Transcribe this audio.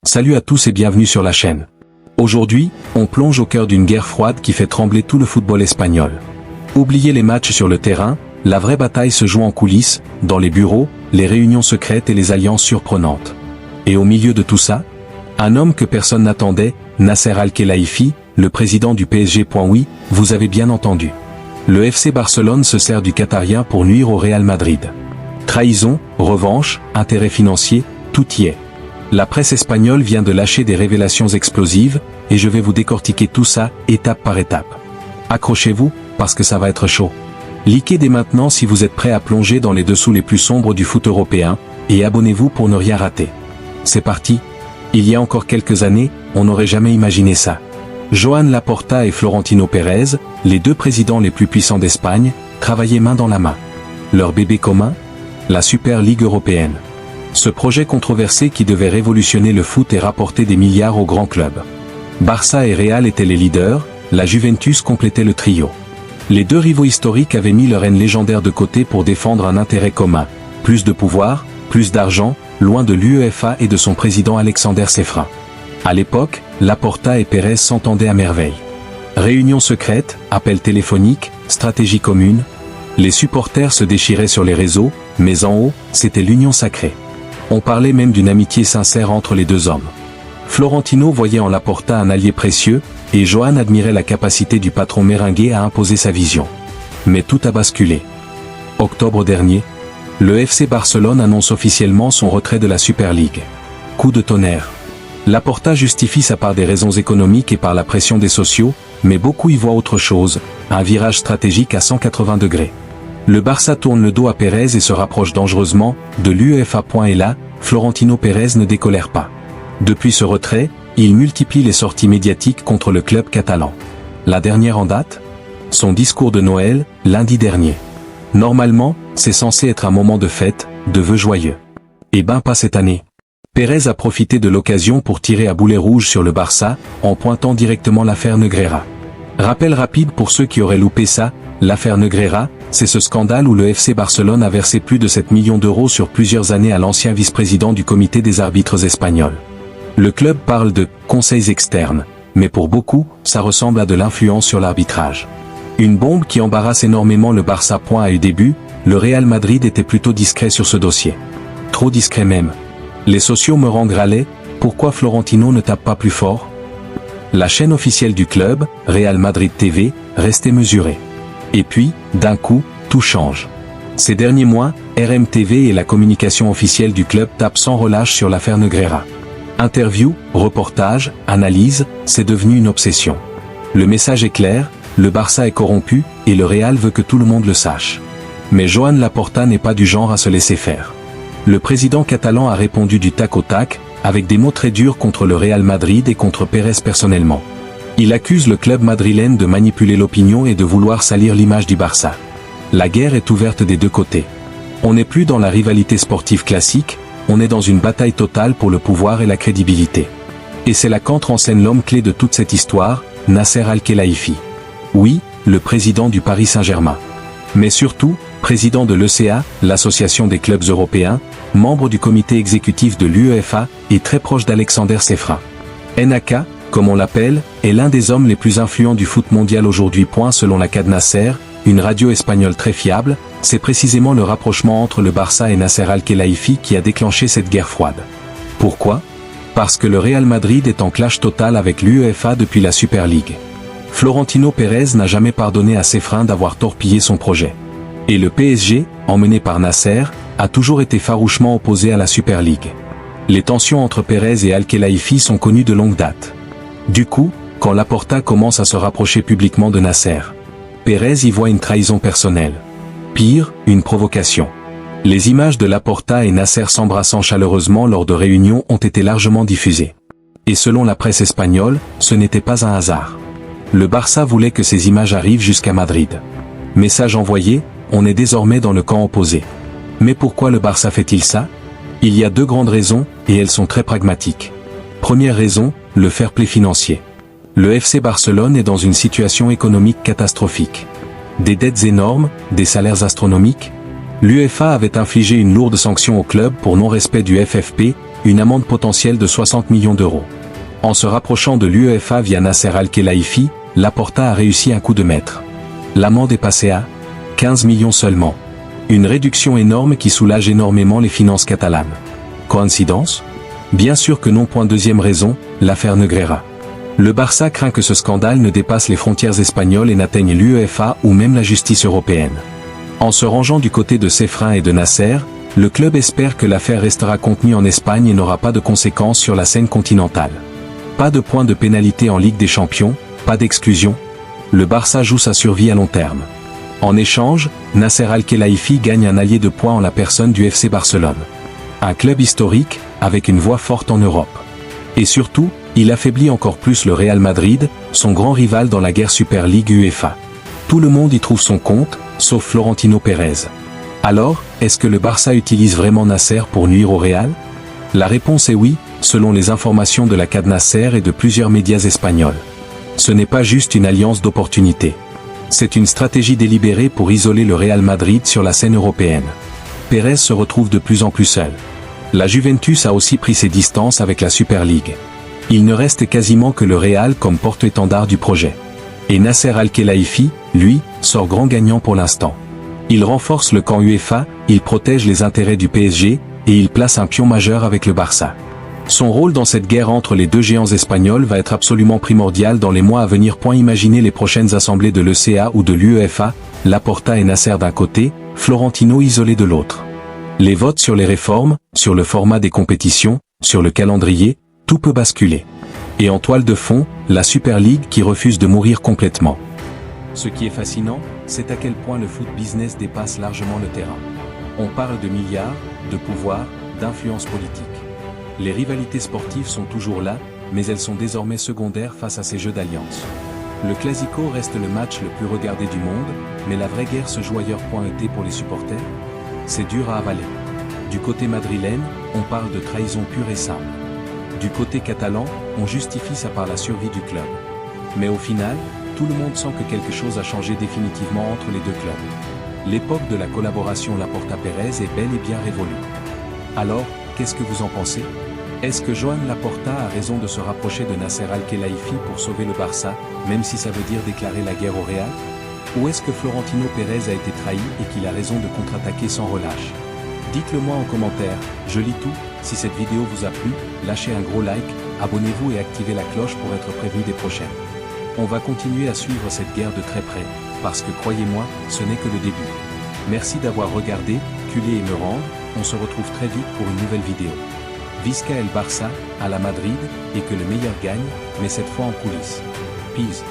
Salut à tous et bienvenue sur la chaîne. Aujourd'hui, on plonge au cœur d'une guerre froide qui fait trembler tout le football espagnol. Oubliez les matchs sur le terrain, la vraie bataille se joue en coulisses, dans les bureaux, les réunions secrètes et les alliances surprenantes. Et au milieu de tout ça, un homme que personne n'attendait, Nasser Al-Khelaifi, le président du PSG. Oui, vous avez bien entendu. Le FC Barcelone se sert du Qatarien pour nuire au Real Madrid. Trahison, revanche, intérêt financier, tout y est. La presse espagnole vient de lâcher des révélations explosives, et je vais vous décortiquer tout ça, étape par étape. Accrochez-vous, parce que ça va être chaud. Likez dès maintenant si vous êtes prêt à plonger dans les dessous les plus sombres du foot européen, et abonnez-vous pour ne rien rater. C'est parti. Il y a encore quelques années, on n'aurait jamais imaginé ça. Joan Laporta et Florentino Pérez, les deux présidents les plus puissants d'Espagne, travaillaient main dans la main. Leur bébé commun? La Super Ligue européenne. Ce projet controversé qui devait révolutionner le foot et rapporter des milliards aux grands clubs. Barça et Real étaient les leaders, la Juventus complétait le trio. Les deux rivaux historiques avaient mis leur haine légendaire de côté pour défendre un intérêt commun, plus de pouvoir, plus d'argent, loin de l'UEFA et de son président Alexander Cefrin. À l'époque, Laporta et Pérez s'entendaient à merveille. Réunions secrètes, appels téléphoniques, stratégie commune. Les supporters se déchiraient sur les réseaux, mais en haut, c'était l'union sacrée. On parlait même d'une amitié sincère entre les deux hommes. Florentino voyait en Laporta un allié précieux, et Joan admirait la capacité du patron merengue à imposer sa vision. Mais tout a basculé. Octobre dernier, le FC Barcelone annonce officiellement son retrait de la Super League. Coup de tonnerre. Laporta justifie ça par des raisons économiques et par la pression des sociaux, mais beaucoup y voient autre chose, un virage stratégique à 180 degrés. Le Barça tourne le dos à Pérez et se rapproche dangereusement de l'UEFA. Et là, Florentino Pérez ne décolère pas. Depuis ce retrait, il multiplie les sorties médiatiques contre le club catalan. La dernière en date? Son discours de Noël, lundi dernier. Normalement, c'est censé être un moment de fête, de vœux joyeux. Eh ben pas cette année. Pérez a profité de l'occasion pour tirer à boulet rouge sur le Barça, en pointant directement l'affaire Negreira. Rappel rapide pour ceux qui auraient loupé ça, l'affaire Negreira, c'est ce scandale où le FC Barcelone a versé plus de 7 millions d'euros sur plusieurs années à l'ancien vice-président du comité des arbitres espagnols. Le club parle de « conseils externes », mais pour beaucoup, ça ressemble à de l'influence sur l'arbitrage. Une bombe qui embarrasse énormément le Barça. À eu début, le Real Madrid était plutôt discret sur ce dossier. Trop discret même. Les sociaux me rendent râler, pourquoi Florentino ne tape pas plus fort? La chaîne officielle du club, Real Madrid TV, restait mesurée. Et puis, d'un coup, tout change. Ces derniers mois, RMTV et la communication officielle du club tapent sans relâche sur l'affaire Negreira. Interviews, reportages, analyses, c'est devenu une obsession. Le message est clair, le Barça est corrompu, et le Real veut que tout le monde le sache. Mais Joan Laporta n'est pas du genre à se laisser faire. Le président catalan a répondu du tac au tac, avec des mots très durs contre le Real Madrid et contre Pérez personnellement. Il accuse le club madrilène de manipuler l'opinion et de vouloir salir l'image du Barça. La guerre est ouverte des deux côtés. On n'est plus dans la rivalité sportive classique, on est dans une bataille totale pour le pouvoir et la crédibilité. Et c'est là qu'entre en scène l'homme clé de toute cette histoire, Nasser Al-Khelaifi. Oui, le président du Paris Saint-Germain. Mais surtout, président de l'ECA, l'association des clubs européens, membre du comité exécutif de l'UEFA, et très proche d'Alexander Cefrin. NAK, comme on l'appelle, est l'un des hommes les plus influents du foot mondial aujourd'hui. Selon la Cadena Ser, une radio espagnole très fiable, c'est précisément le rapprochement entre le Barça et Nasser Al-Khelaifi qui a déclenché cette guerre froide. Pourquoi? Parce que le Real Madrid est en clash total avec l'UEFA depuis la Super League. Florentino Pérez n'a jamais pardonné à Cefrin d'avoir torpillé son projet. Et le PSG, emmené par Nasser, a toujours été farouchement opposé à la Super League. Les tensions entre Pérez et Al-Khelaifi sont connues de longue date. Du coup, quand Laporta commence à se rapprocher publiquement de Nasser, Pérez y voit une trahison personnelle. Pire, une provocation. Les images de Laporta et Nasser s'embrassant chaleureusement lors de réunions ont été largement diffusées. Et selon la presse espagnole, ce n'était pas un hasard. Le Barça voulait que ces images arrivent jusqu'à Madrid. Message envoyé, on est désormais dans le camp opposé. Mais pourquoi le Barça fait-il ça? Il y a deux grandes raisons, et elles sont très pragmatiques. Première raison, le fair play financier. Le FC Barcelone est dans une situation économique catastrophique. Des dettes énormes, des salaires astronomiques. L'UEFA avait infligé une lourde sanction au club pour non-respect du FFP, une amende potentielle de 60 millions d'euros. En se rapprochant de l'UEFA via Nasser Al-Khelaifi, Laporta a réussi un coup de maître. L'amende est passée à 15 millions seulement. Une réduction énorme qui soulage énormément les finances catalanes. Coïncidence? Bien sûr que non. Deuxième raison, l'affaire Negreira. Le Barça craint que ce scandale ne dépasse les frontières espagnoles et n'atteigne l'UEFA ou même la justice européenne. En se rangeant du côté de Cefrin et de Nasser, le club espère que l'affaire restera contenue en Espagne et n'aura pas de conséquences sur la scène continentale. Pas de points de pénalité en Ligue des Champions, pas d'exclusion. Le Barça joue sa survie à long terme. En échange, Nasser Al-Khelaifi gagne un allié de poids en la personne du FC Barcelone. Un club historique, avec une voix forte en Europe. Et surtout, il affaiblit encore plus le Real Madrid, son grand rival dans la guerre Super League UEFA. Tout le monde y trouve son compte, sauf Florentino Pérez. Alors, est-ce que le Barça utilise vraiment Nasser pour nuire au Real? La réponse est oui, selon les informations de la CAD Nasser et de plusieurs médias espagnols. Ce n'est pas juste une alliance d'opportunité. C'est une stratégie délibérée pour isoler le Real Madrid sur la scène européenne. Pérez se retrouve de plus en plus seul. La Juventus a aussi pris ses distances avec la Super League. Il ne reste quasiment que le Real comme porte-étendard du projet. Et Nasser Al-Khelaifi, lui, sort grand gagnant pour l'instant. Il renforce le camp UEFA, il protège les intérêts du PSG, et il place un pion majeur avec le Barça. Son rôle dans cette guerre entre les deux géants espagnols va être absolument primordial dans les mois à venir. Imaginez les prochaines assemblées de l'ECA ou de l'UEFA, Laporta et Nasser d'un côté, Florentino isolé de l'autre. Les votes sur les réformes, sur le format des compétitions, sur le calendrier, tout peut basculer. Et en toile de fond, la Super League qui refuse de mourir complètement. Ce qui est fascinant, c'est à quel point le foot business dépasse largement le terrain. On parle de milliards, de pouvoir, d'influence politique. Les rivalités sportives sont toujours là, mais elles sont désormais secondaires face à ces jeux d'alliance. Le Clasico reste le match le plus regardé du monde, mais la vraie guerre se joue ailleurs. Pour les supporters, c'est dur à avaler. Du côté madrilène, on parle de trahison pure et simple. Du côté catalan, on justifie ça par la survie du club. Mais au final, tout le monde sent que quelque chose a changé définitivement entre les deux clubs. L'époque de la collaboration Laporta-Pérez est bel et bien révolue. Alors, qu'est-ce que vous en pensez? Est-ce que Joan Laporta a raison de se rapprocher de Nasser Al-Khelaifi pour sauver le Barça, même si ça veut dire déclarer la guerre au Real? Ou est-ce que Florentino Pérez a été trahi et qu'il a raison de contre-attaquer sans relâche? Dites-le moi en commentaire, je lis tout. Si cette vidéo vous a plu, lâchez un gros like, abonnez-vous et activez la cloche pour être prévenu des prochaines. On va continuer à suivre cette guerre de très près, parce que croyez-moi, ce n'est que le début. Merci d'avoir regardé, culé et me rendre, on se retrouve très vite pour une nouvelle vidéo. Visca el Barça, à la Madrid, et que le meilleur gagne, mais cette fois en coulisses. Peace.